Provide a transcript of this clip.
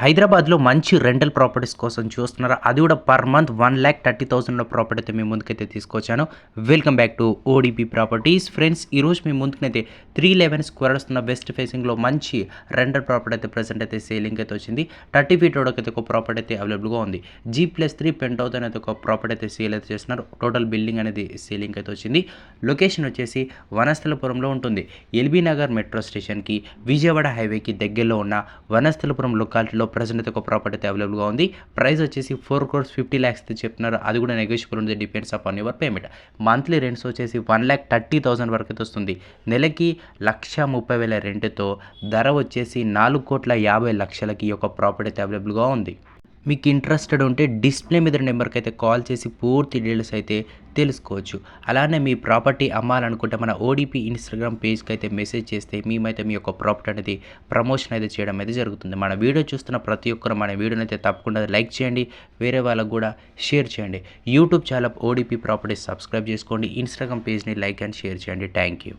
హైదరాబాద్లో మంచి rental properties కోసం చూస్తున్నారా? అది కూడా పర్ మంత్ 1,30,000 ప్రాపర్టీ అయితే మీ ముందుకైతే తీసుకొచ్చాను. Welcome back to ODP properties. Friends, ఈరోజు మీ ముందుకైతే 311 స్క్వేర్స్ ఉన్న వెస్ట్ ఫేసింగ్లో మంచి రెంటల్ ప్రాపర్టీ అయితే ప్రజెంట్ అయితే సేలింగ్ అయితే వచ్చింది. 30 ఫీట్ రోడ్ అయితే ఒక ప్రాపర్టీ అయితే అవైలబుల్గా ఉంది. G+3 పెంట్ హౌస్ అనేది ఒక ప్రాపర్టీ అయితే సేల్ అయితే చేస్తున్నారు. టోటల్ బిల్డింగ్ అనేది సేలింగ్ అయితే వచ్చింది. లొకేషన్ వచ్చేసి వనస్థలపురంలో ఉంటుంది. ఎల్బీ నగర్ మెట్రో స్టేషన్కి, విజయవాడ హైవేకి దగ్గరలో ఉన్న వనస్థలపురం లొకాలిటీలో ప్రజెంట్ అయితే ఒక ప్రాపర్టీ అయితే అవైలబుల్గా ఉంది. ప్రైస్ వచ్చేసి 4,50,00,000 అయితే చెప్తున్నారు. అది కూడా నెగోషియబుల్ ఉంది, depends upon your payment. Monthly rents వచ్చేసి 1,30,000 వరకు అయితే వస్తుంది. నెలకి 1,30,000 రెంట్తో ధర వచ్చేసి 4,50,00,000కి ఈ యొక్క ప్రాపర్టీ అయితే అవైలబుల్గా ఉంది. మీకు ఇంట్రెస్టెడ్ ఉంటే డిస్ప్లే మీద నెంబర్కి అయితే కాల్ చేసి పూర్తి డీటెయిల్స్ అయితే తెలుసుకోవచ్చు. అలానే మీ ప్రాపర్టీ అమ్మాలనుకుంటే మన ఓడిపి ఇన్స్టాగ్రామ్ పేజ్కి అయితే మెసేజ్ చేస్తే మేమైతే మీ యొక్క ప్రాపర్టీ అనేది ప్రమోషన్ అయితే చేయడం అయితే జరుగుతుంది. మన వీడియో చూస్తున్న ప్రతి ఒక్కరు మన వీడియోని అయితే తప్పకుండా లైక్ చేయండి, వేరే వాళ్ళకు కూడా షేర్ చేయండి. YouTube channel ODP properties subscribe చేసుకోండి, ఇన్స్టాగ్రామ్ పేజ్ని లైక్ అండ్ షేర్ చేయండి. Thank you.